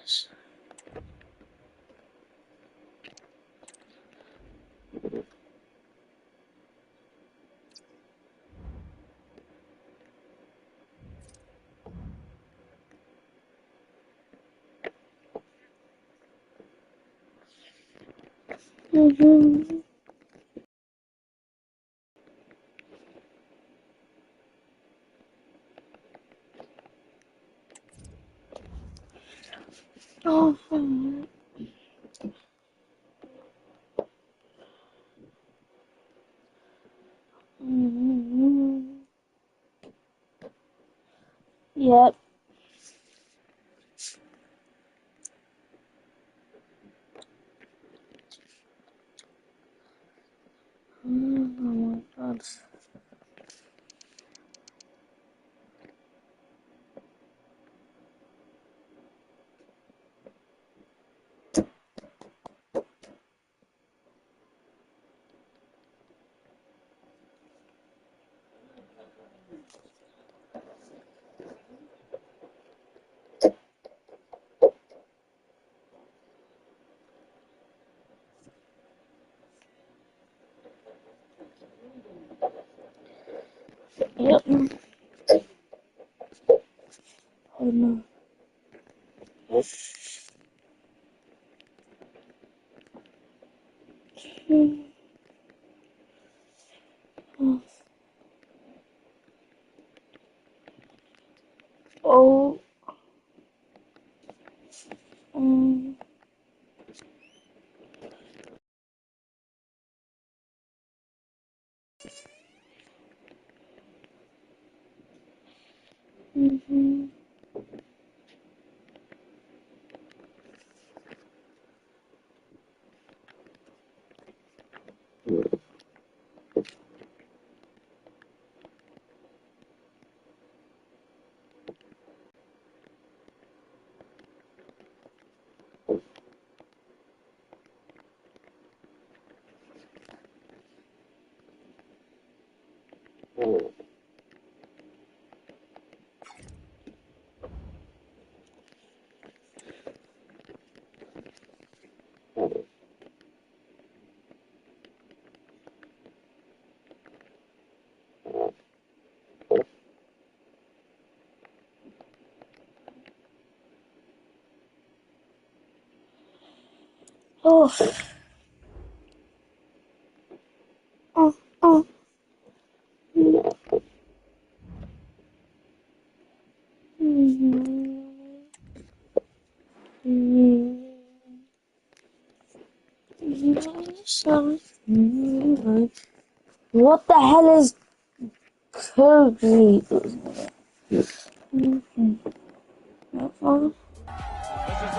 Yes. Oh. Yep. Oh my God. Yep. Oh no. Oh. Oh. Oh. Oh. What the hell is Kirby? This is the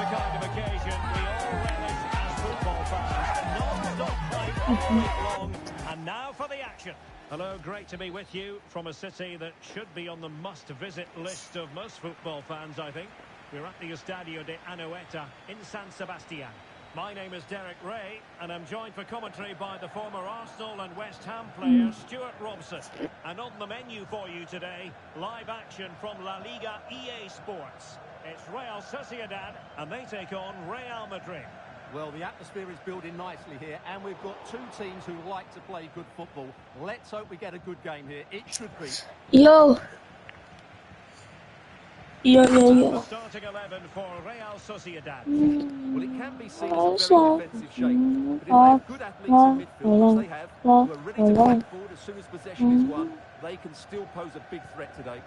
kind of occasion we all relish as football fans. Non-stop play all week long. And now for the action. Hello, great to be with you from a city that should be on the must-visit list of most football fans, I think. We're at the Estadio de Anoeta in San Sebastian. My name is Derek Ray, and I'm joined for commentary by the former Arsenal and West Ham player Stuart Robson. And on the menu for you today, live action from La Liga EA Sports. It's Real Sociedad, and they take on Real Madrid. Well, the atmosphere is building nicely here, and we've got two teams who like to play good football. Let's hope we get a good game here. It should be. Yo. The starting 11 for Real Sociedad. Well, it can be seen as a very defensive shape, but if they have good athletes in midfield, which they have, who are ready to break forward as soon as possession is won, they can still pose a big threat today.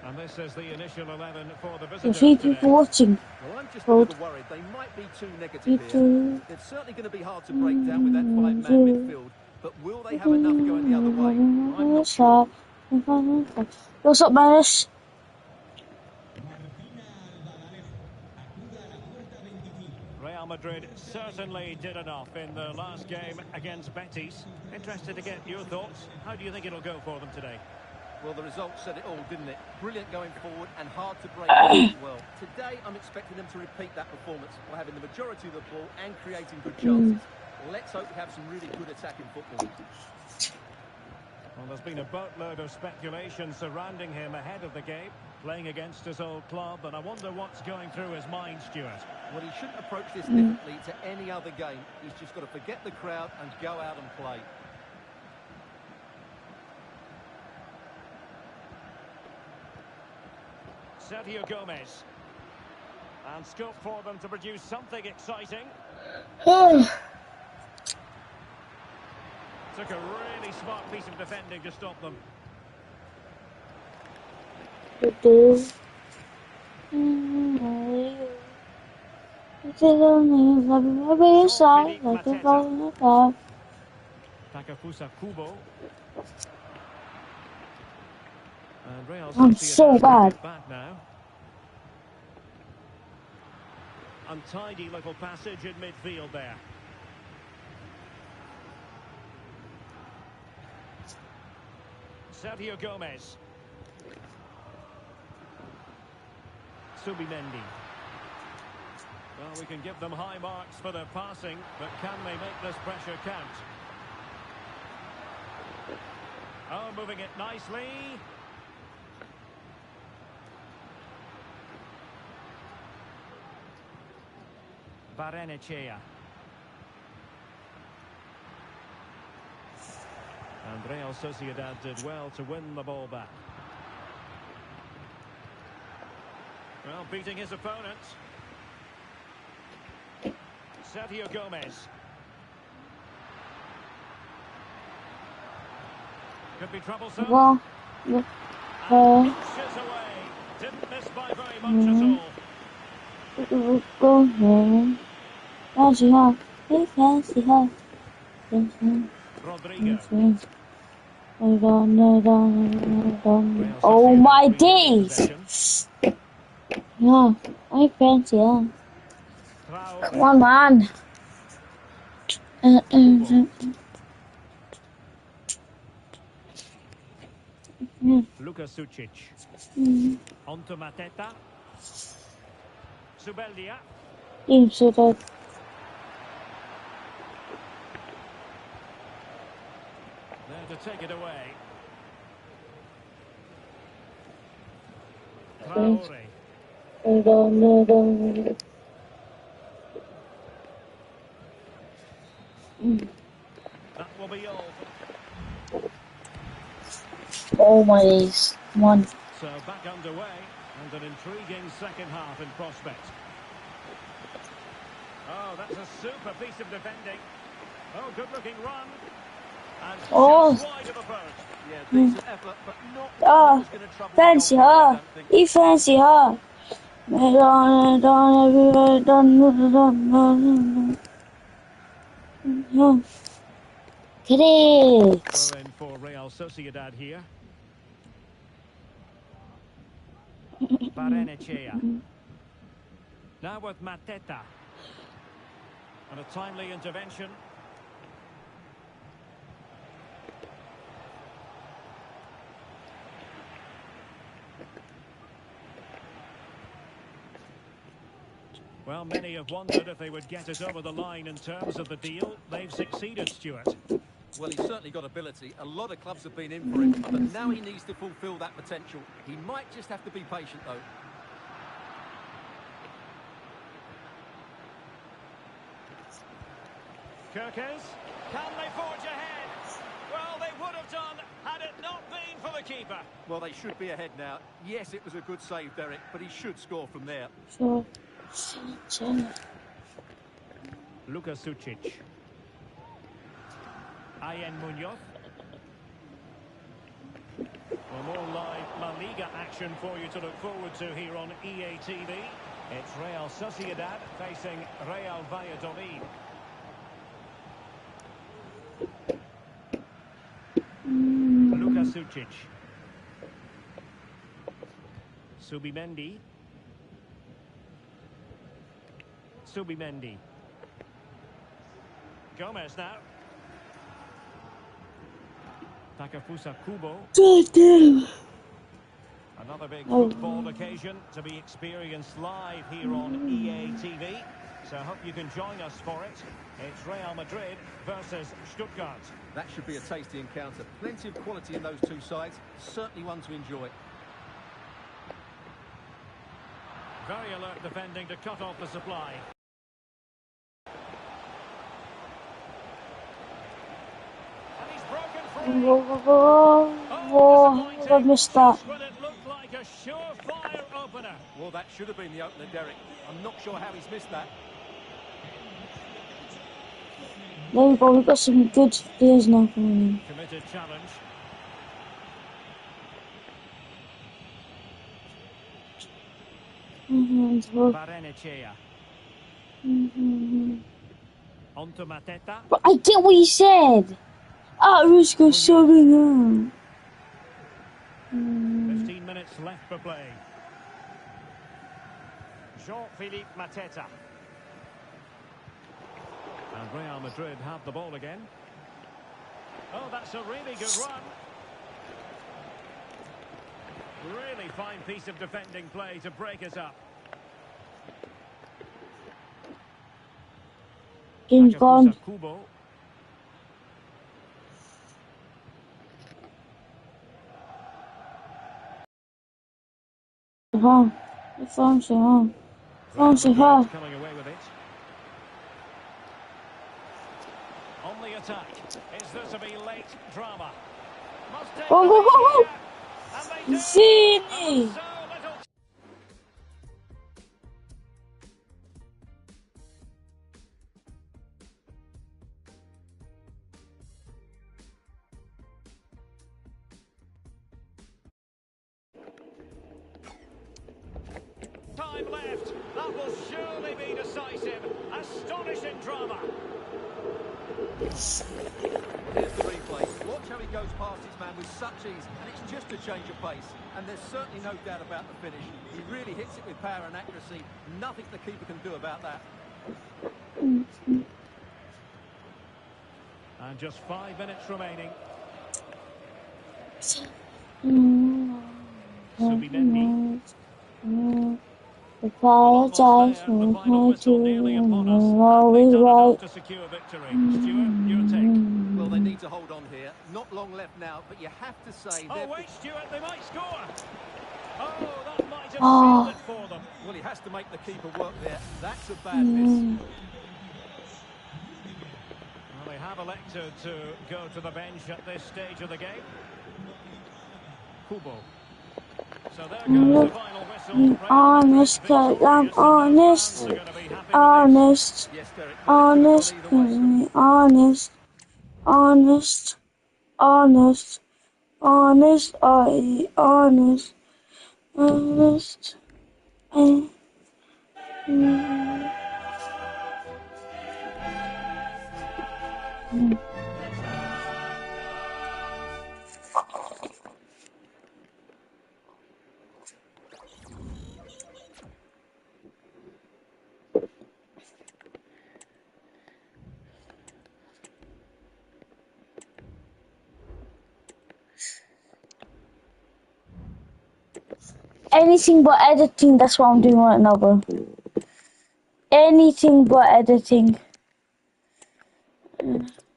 And this is the initial 11 for the visitors Thank today. you for watching. Well, I'm just a little worried. They might be too negative here. It's certainly going to be hard to break down with that five-man midfield, but will they have enough going the other way? I'm not sure. What's up, Manus? Real Madrid certainly did enough in the last game against Betis. Interested to get your thoughts. How do you think it'll go for them today? Well, the result said it all, didn't it? Brilliant going forward and hard to break down as well. Today, I'm expecting them to repeat that performance by having the majority of the ball and creating good chances. Let's hope we have some really good attacking football. Well, there's been a boatload of speculation surrounding him ahead of the game. Playing against his old club, and I wonder what's going through his mind, Stuart. Well, he shouldn't approach this differently to any other game. He's just got to forget the crowd and go out and play. Sergio Gomez. And scope for them to produce something exciting. Took a really smart piece of defending to stop them. Takefusa Kubo. And Real I'm Sociedad so bad. get back now. Untidy little passage in midfield there. Sergio Gomez. Subimendi. Well, we can give them high marks for their passing, but can they make this pressure count? Oh, moving it nicely. Barrenechea. And Real Sociedad did well to win the ball back. Well, beating his opponent. Sergio Gomez. Could be troublesome. Well, And inches away. Didn't miss by very much at all. go ahead. Fancy her. Hey, fancy her. Rodrigo. Oh my days! Yeah, I fancy her. Traore. Come on, man. Luka Sucic. Onto Mateta. Subeldia. Team set up. There to take it away. Traore. That will be all. Oh my days. Come on. So back underway and an intriguing second half in prospect. Oh, that's a super piece of defending. Oh, good looking run. And just wide of the post. Yeah, decent effort, but not Oh, was going to trouble fancy the goalkeeper, I her. don't think. He fancy her. Get it. Throw in for Real Sociedad here. Barrenechea. Now with Mateta. And a timely intervention. Well, many have wondered if they would get it over the line in terms of the deal. They've succeeded, Stuart. Well, he's certainly got ability. A lot of clubs have been in for him, but now he needs to fulfil that potential. He might just have to be patient, though. Kirkes, can they forge ahead? Well, they would have done had it not been for the keeper. Well, they should be ahead now. Yes, it was a good save, Derek, but he should score from there. So, Luka Sucic. Ayen Munoz. Well, more live La Liga action for you to look forward to here on EA TV. It's Real Sociedad facing Real Valladolid. Luka Sucic. Subimendi. Subimendi. Gomez now. Takefusa Kubo. Another big football occasion to be experienced live here on EA TV. So I hope you can join us for it. It's Real Madrid versus Stuttgart. That should be a tasty encounter. Plenty of quality in those two sides. Certainly one to enjoy. Very alert defending to cut off the supply. And he's broken free. Whoa, whoa, whoa. Whoa, I missed that. Just when it looked like a surefire opener. Well, that should have been the opener, Derek. I'm not sure how he's missed that. There we go, we've got some good players now coming Committed challenge. in. Barrenechea. Onto Mateta. But I get what you said. Rusco subbing out. 15 minutes left for play. Jean-Philippe Mateta. And Real Madrid have the ball again. Oh, that's a really good run. Really fine piece of defending play to break us up. Game's gone. Kubo. Coming away with it. On the attack. Is there to be late drama? Must take Go, go, go, go. and they do. Zini. So little. Time left. That will surely be decisive. Astonishing drama. Here's the replay. Watch how he goes past his man with such ease, and it's just a change of pace. And there's certainly no doubt about the finish. He really hits it with power and accuracy. Nothing the keeper can do about that. And just 5 minutes remaining. Subimendi. Apologize for my doing always right. To secure victory. Stuart, your take. Well, they need to hold on here. Not long left now, but you have to say... Oh, wait, Stuart, they might score. Oh, that might have Oh. sealed it for them. Well, he has to make the keeper work there. That's a bad miss. Well, they have elected to go to the bench at this stage of the game. Kubo. So there goes the final whistle. Honest, cause I'm honest. Honest. Yes, Derek. Honest. Honest. Honest. Honest. Honest. Honest. Honest. Anything but editing, that's what I'm doing right now, bro. Anything but editing.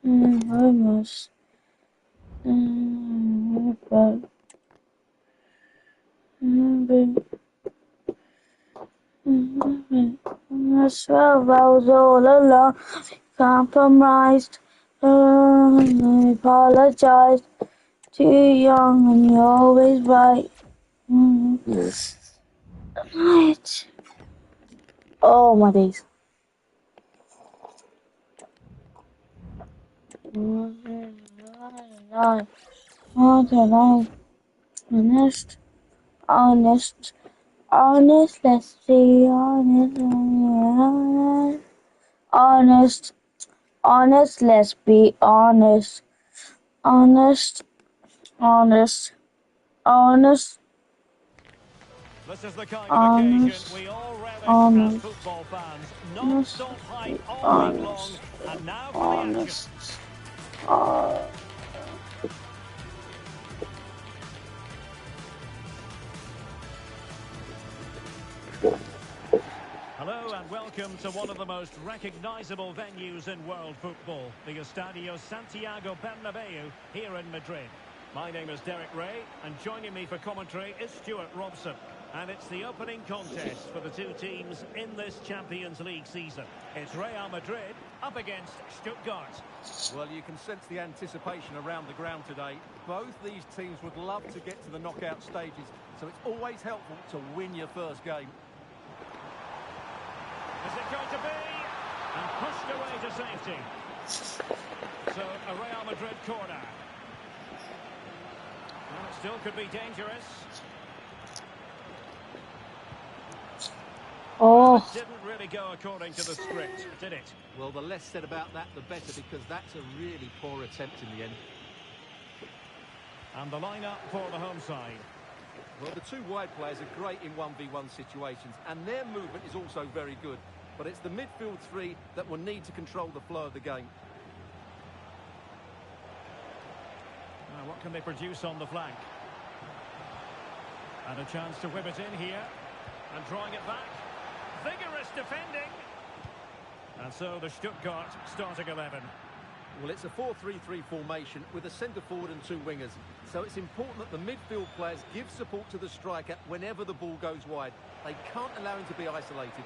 Almost. I swear I was all alone, compromised. I apologize. Too young and you're always right. Right. Oh my days. Honest. Honest. Honest. Let's be honest. Honest. Honest. Let's be honest. Honest. Honest. Honest. This is the kind of occasion we all relish as football fans. Non-stop hype all week long, and now for the action. Hello and welcome to one of the most recognisable venues in world football, the Estadio Santiago Bernabeu here in Madrid. My name is Derek Ray, and joining me for commentary is Stuart Robson. And it's the opening contest for the two teams in this Champions League season. It's Real Madrid up against Stuttgart. Well, you can sense the anticipation around the ground today. Both these teams would love to get to the knockout stages, so it's always helpful to win your first game. Is it going to be? And pushed away to safety. So a Real Madrid corner. Well, it still could be dangerous. Oh, Didn't really go according to the script, did it? Well, the less said about that, the better, because that's a really poor attempt in the end. And the lineup for the home side. Well, the two wide players are great in 1v1 situations, and their movement is also very good. But it's the midfield three that will need to control the flow of the game. Now, what can they produce on the flank? And a chance to whip it in here. And drawing it back. Vigorous defending. And so the Stuttgart starting 11. Well, it's a 4-3-3 formation with a centre forward and two wingers. So it's important that the midfield players give support to the striker whenever the ball goes wide. They can't allow him to be isolated.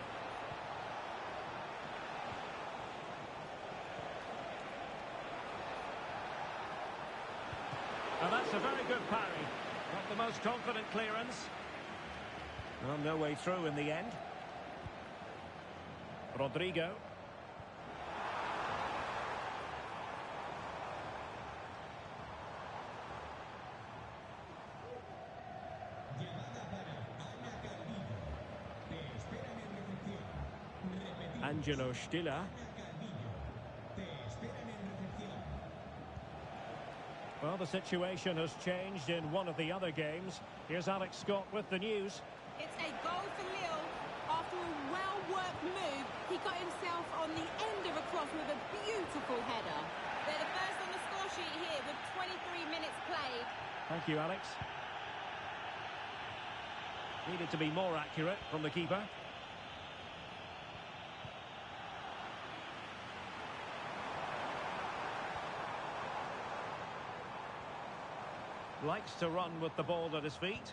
And that's a very good parry. Not the most confident clearance. Well, no way through in the end. Rodrigo. Angelo Stiller. Well, the situation has changed in one of the other games. Here's Alex Scott with the news. It's a goal for Lille. After a well-worked move, he got himself on the end of a cross with a beautiful header. They're the first on the score sheet here with 23 minutes played. Thank you, Alex. Needed to be more accurate from the keeper. Likes to run with the ball at his feet.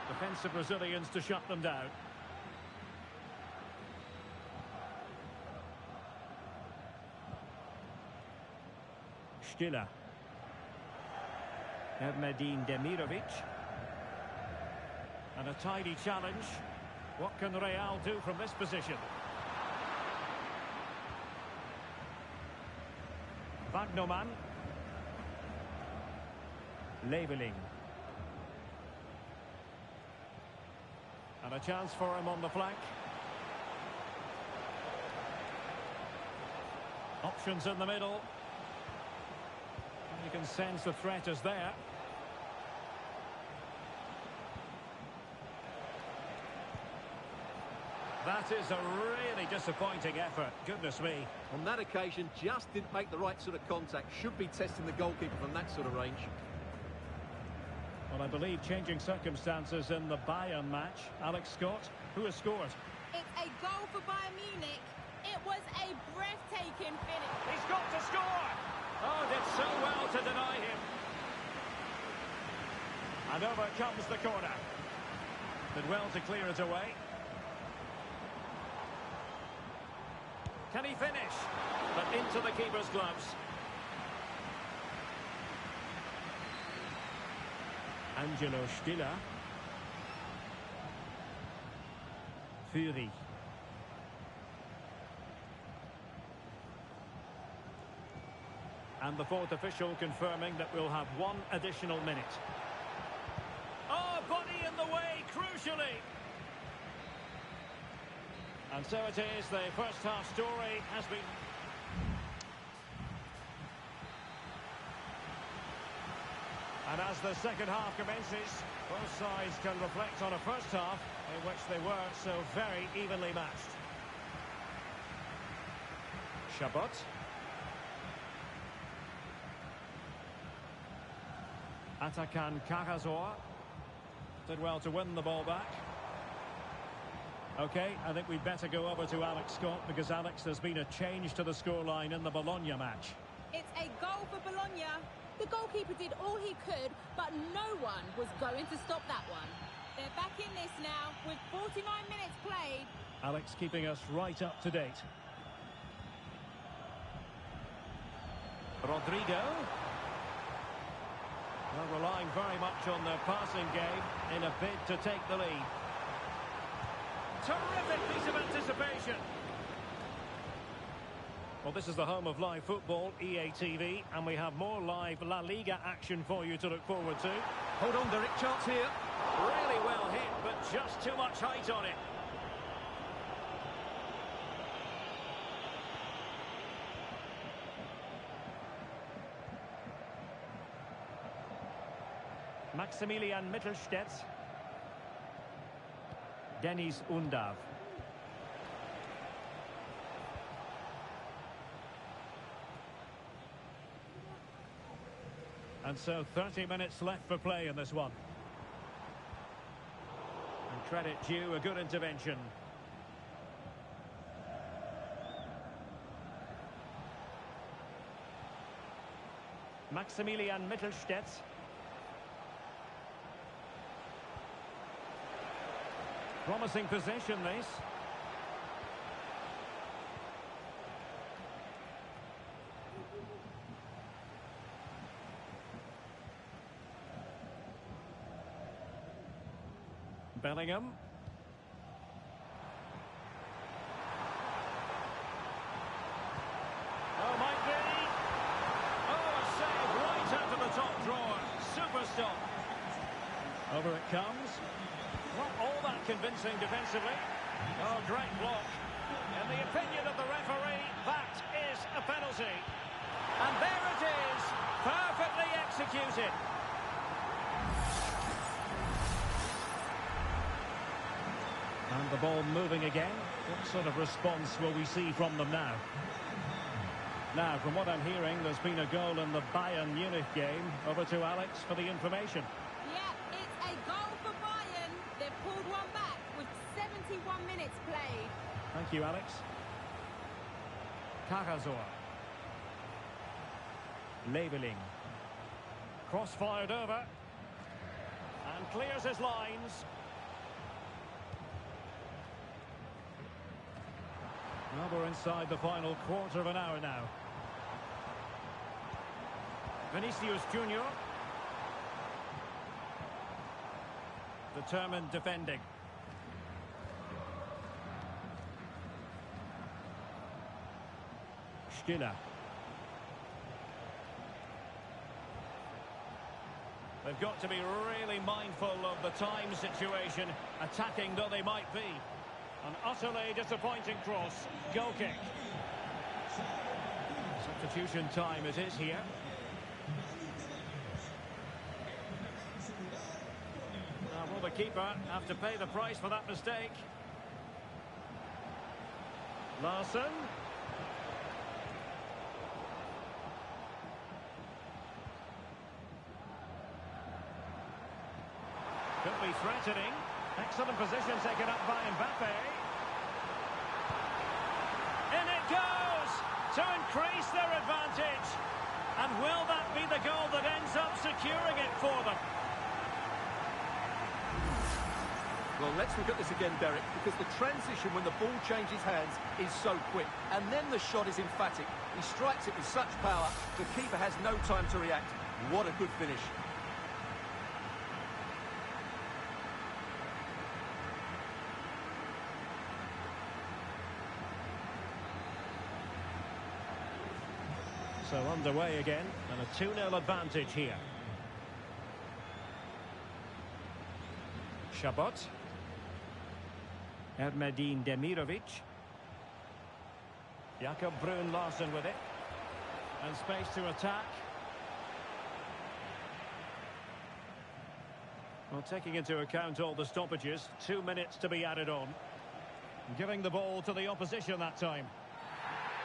Defensive Brazilians to shut them down. Stiller. Ermedin Demirovic. And a tidy challenge. What can Real do from this position? Wagnerman. Leveling. And a chance for him on the flank. Options in the middle. You can sense the threat is there. That is a really disappointing effort. Goodness me. On that occasion, just didn't make the right sort of contact. Should be testing the goalkeeper from that sort of range. Well, I believe changing circumstances in the Bayern match. Alex Scott, who has scored? It's a goal for Bayern Munich. It was a breathtaking finish. He's got to score! Oh, did so well to deny him. And over comes the corner. Did well to clear it away. Can he finish? But into the keeper's gloves. Angelo Stiller. Fury. And the fourth official confirming that we'll have one additional minute. Oh, body in the way, crucially. And so it is, the first half story has been... And as the second half commences, both sides can reflect on a first half in which they were so very evenly matched. Chabot. Atakan Carrasor did well to win the ball back. Okay, I think we'd better go over to Alex Scott because, Alex, there's been a change to the scoreline in the Bologna match. It's a goal Rafinha. The goalkeeper did all he could, but no one was going to stop that one. They're back in this now with 49 minutes played. Alex keeping us right up to date. Rodrigo. Well, relying very much on their passing game in a bid to take the lead. Terrific piece of anticipation. Well, this is the home of live football, EA TV, and we have more live La Liga action for you to look forward to. Hold on, Derek, chance here. Really well hit, but just too much height on it. Maximilian Mittelstädt. Dennis Undav. And so 30 minutes left for play in this one. And credit due, a good intervention. Maximilian Mittelstädt. Promising possession, this. Bellingham. Oh, might be. Oh, a save right out of the top drawer. Super stop. Over it comes. Not all that convincing defensively. Oh, great block. In the opinion of the referee, that is a penalty. And there it is, perfectly executed. And the ball moving again. What sort of response will we see from them now? Now, from what I'm hearing, there's been a goal in the Bayern Munich game. Over to Alex for the information. Yeah, it's a goal for Bayern. They've pulled one back with 71 minutes played. Thank you, Alex. Cagazor. Leveling. Cross fired over. And clears his lines. Well, we're inside the final quarter of an hour now. Vinicius Junior. Determined defending. Stiller. They've got to be really mindful of the time situation, attacking though they might be. An utterly disappointing cross. Goal kick. Substitution time it is here. Now will the keeper have to pay the price for that mistake? Larsson. Could be threatening. Excellent position taken up by Mbappe. In it goes to increase their advantage. And will that be the goal that ends up securing it for them? Well, let's look at this again, Derek, because the transition when the ball changes hands is so quick. And then the shot is emphatic. He strikes it with such power, the keeper has no time to react. What a good finish. So underway again, and a 2-0 advantage here. Chabot. Ermedin Demirovic. Jakob Brun Larsen with it. And space to attack. Well, taking into account all the stoppages, 2 minutes to be added on. Giving the ball to the opposition that time.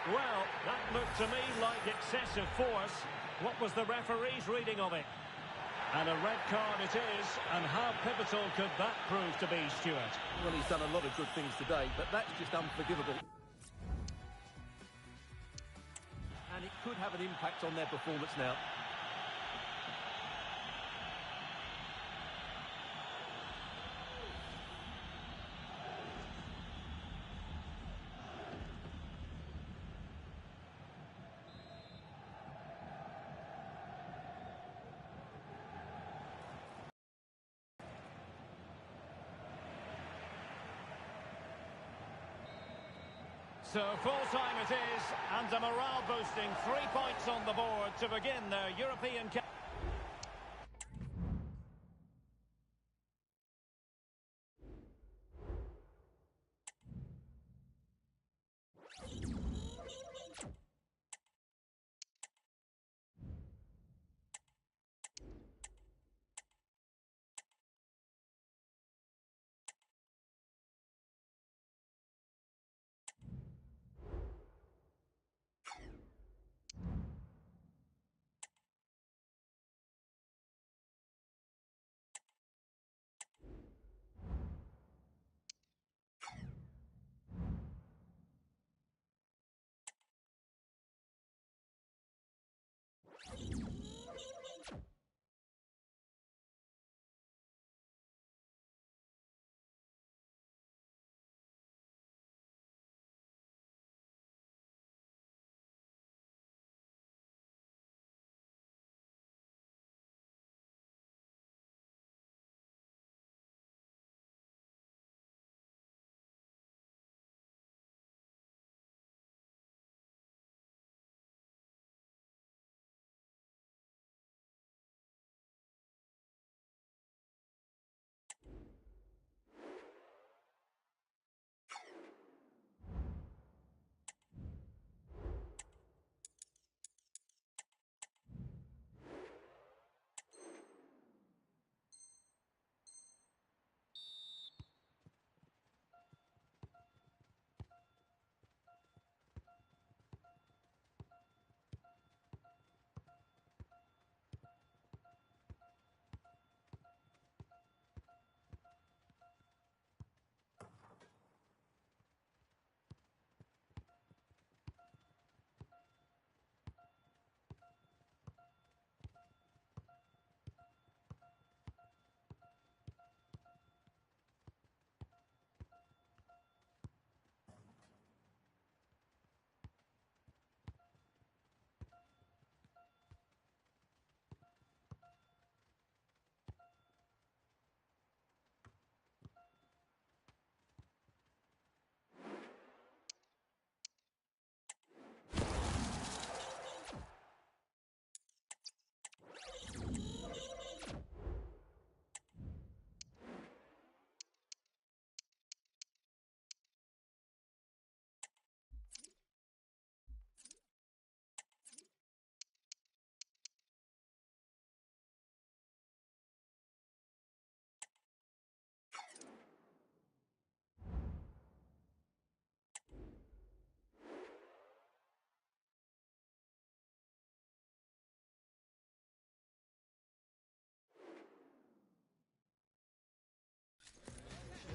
Well, that looked to me like excessive force. What was the referee's reading of it? And a red card it is, and how pivotal could that prove to be, Stuart? Well, he's done a lot of good things today, but that's just unforgivable. And it could have an impact on their performance now. So full-time it is, and a morale-boosting 3 points on the board to begin their European campaign.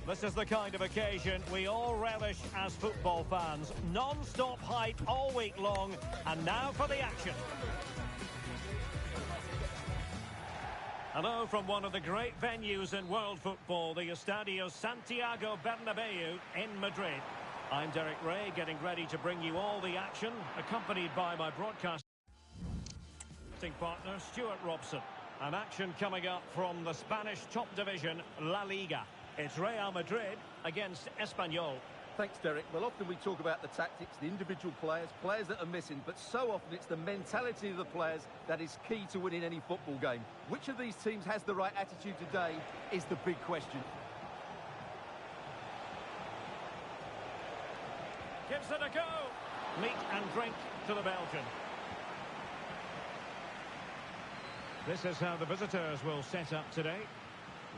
This is the kind of occasion we all relish as football fans. Non-stop hype all week long, and now for the action. Hello from one of the great venues in world football, the Estadio Santiago Bernabeu in Madrid. I'm Derek Ray, getting ready to bring you all the action, accompanied by my broadcasting partner, Stuart Robson. And action coming up from the Spanish top division, La Liga. It's Real Madrid against Espanyol. Thanks, Derek. Well, often we talk about the tactics, the individual players that are missing, but so often it's the mentality of the players that is key to winning any football game. Which of these teams has the right attitude today is the big question. Gives it a go. Meat and drink to the Belgian. This is how the visitors will set up today.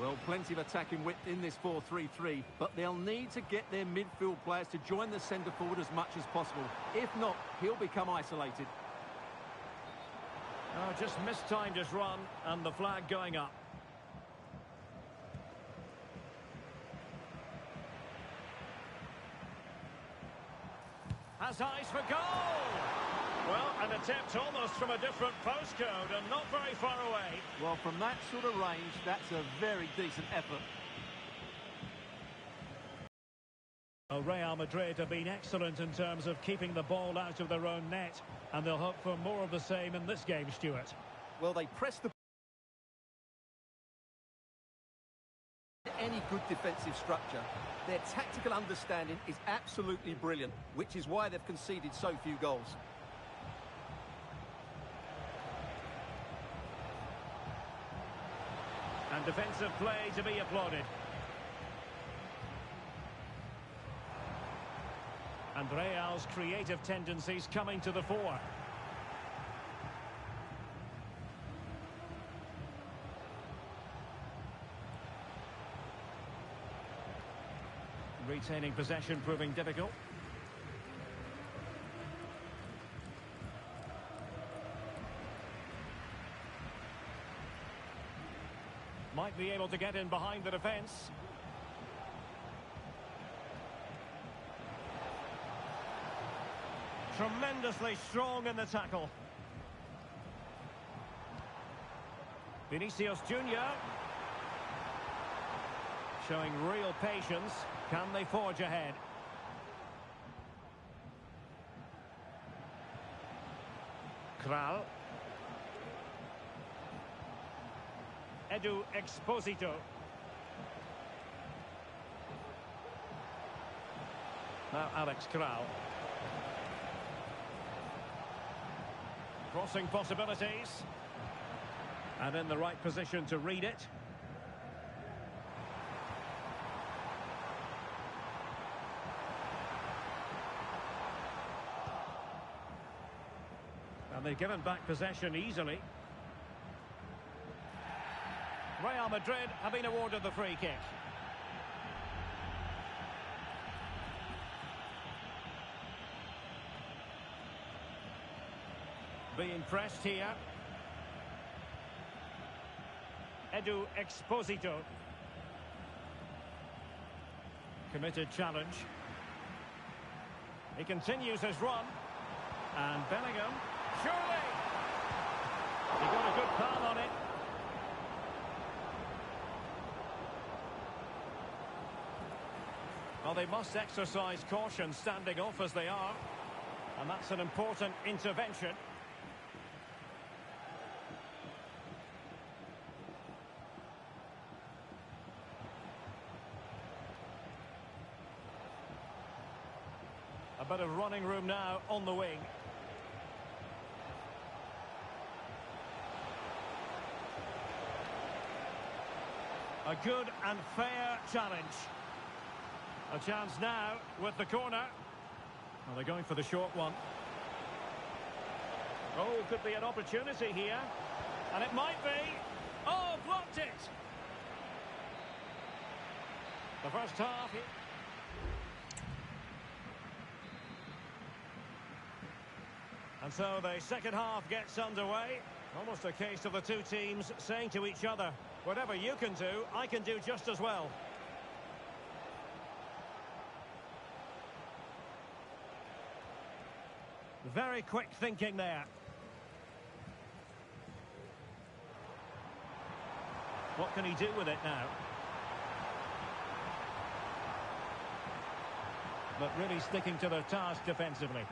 Well, plenty of attacking width in this 4-3-3, but they'll need to get their midfield players to join the centre forward as much as possible. If not, he'll become isolated. Oh, just mistimed his run, and the flag going up. Has eyes for goal! Well, an attempt almost from a different postcode and not very far away. Well, from that sort of range, that's a very decent effort. Well, Real Madrid have been excellent in terms of keeping the ball out of their own net, and they'll hope for more of the same in this game, Stuart. Well, they press the any good defensive structure. Their tactical understanding is absolutely brilliant, which is why they've conceded so few goals. And defensive play to be applauded. And Real's creative tendencies coming to the fore. Retaining possession proving difficult. Might be able to get in behind the defence. Tremendously strong in the tackle. Vinicius Junior showing real patience. Can they forge ahead? Kral. Edu Exposito. Now Alex Kral. Crossing possibilities. And in the right position to read it. And they've given back possession easily. Real Madrid have been awarded the free kick. Being pressed here. Edu Exposito. Committed challenge. He continues his run. And Bellingham. Surely! He got a good pan on it. Well, they must exercise caution standing off as they are. And that's an important intervention. A bit of running room now on the wing. A good and fair challenge. A chance now with the corner. Well, they're going for the short one. Oh, could be an opportunity here. And it might be. Oh, blocked it. The first half. And so the second half gets underway. Almost a case of the two teams saying to each other, whatever you can do, I can do just as well. Very quick thinking there. What can he do with it now? But really sticking to their task defensively.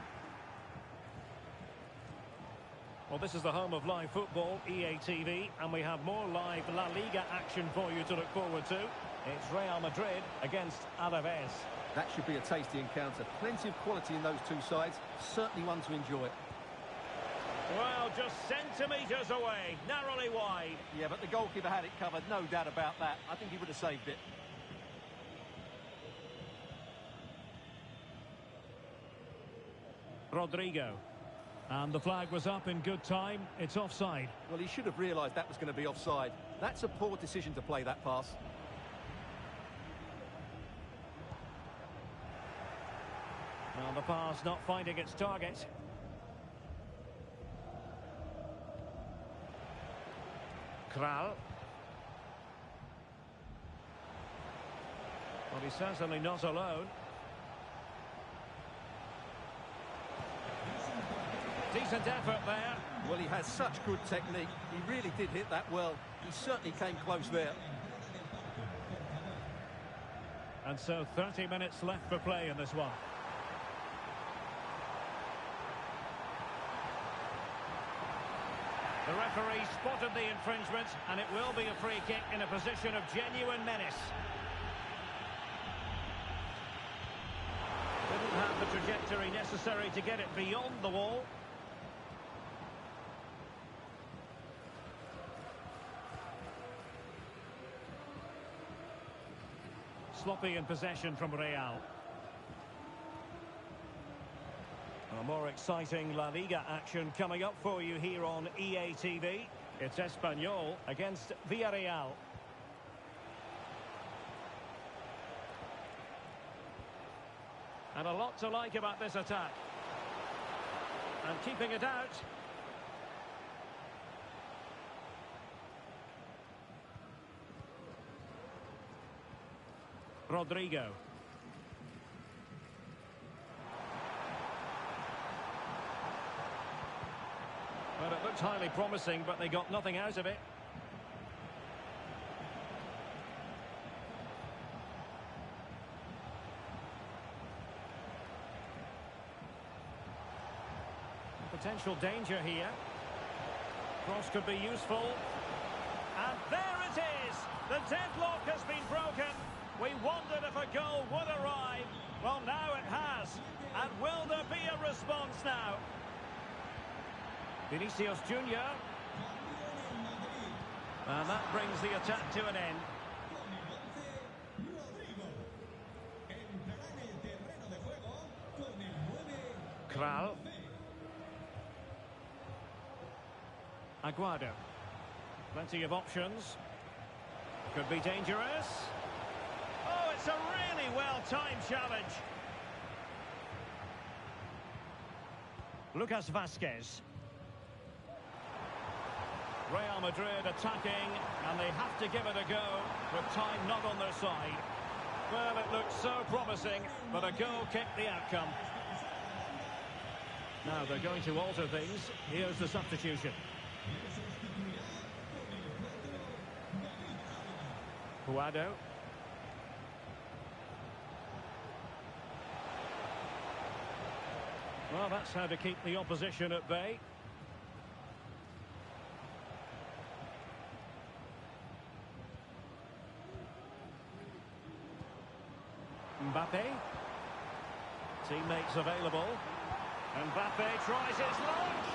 Well, this is the home of live football, EA TV, and we have more live La Liga action for you to look forward to. It's Real Madrid against Alaves. That should be a tasty encounter. Plenty of quality in those two sides. Certainly one to enjoy. Well, just centimetres away, narrowly wide. Yeah, but the goalkeeper had it covered, no doubt about that. I think he would have saved it. Rodrigo. And the flag was up in good time. It's offside. Well, he should have realised that was going to be offside. That's a poor decision to play that pass. Well, the pass not finding its target. Kral. Well, he's certainly not alone. Decent effort there. Well, he has such good technique. He really did hit that well. He certainly came close there. And so 30 minutes left for play in this one. The referee spotted the infringement, and it will be a free kick in a position of genuine menace. have the trajectory necessary to get it beyond the wall. Sloppy in possession from Real. A more exciting La Liga action coming up for you here on EA TV. It's Espanyol against Villarreal. And a lot to like about this attack. And keeping it out. Rodrigo. Well, it looked highly promising, but they got nothing out of it. Potential danger here. Cross could be useful. And there it is! The deadlock has been broken. We wondered if a goal would arrive. Well, now it has. And will there be a response now? Vinicius Junior. And that brings the attack to an end. Kral. Aguado. Plenty of options. Could be dangerous. Oh, it's a really well-timed challenge. Lucas Vázquez. Real Madrid attacking, and they have to give it a go, with time not on their side. Well, it looked so promising, but a goal kicked the outcome. Now they're going to alter things. Here's the substitution. Guado. Well, that's how to keep the opposition at bay. Mbappe. Teammates available. Mbappe tries his luck.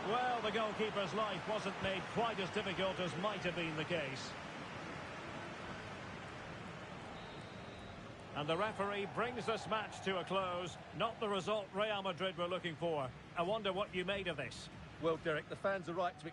Well, the goalkeeper's life wasn't made quite as difficult as might have been the case. And the referee brings this match to a close. Not the result Real Madrid were looking for. I wonder what you made of this. Well, Derek, the fans are right to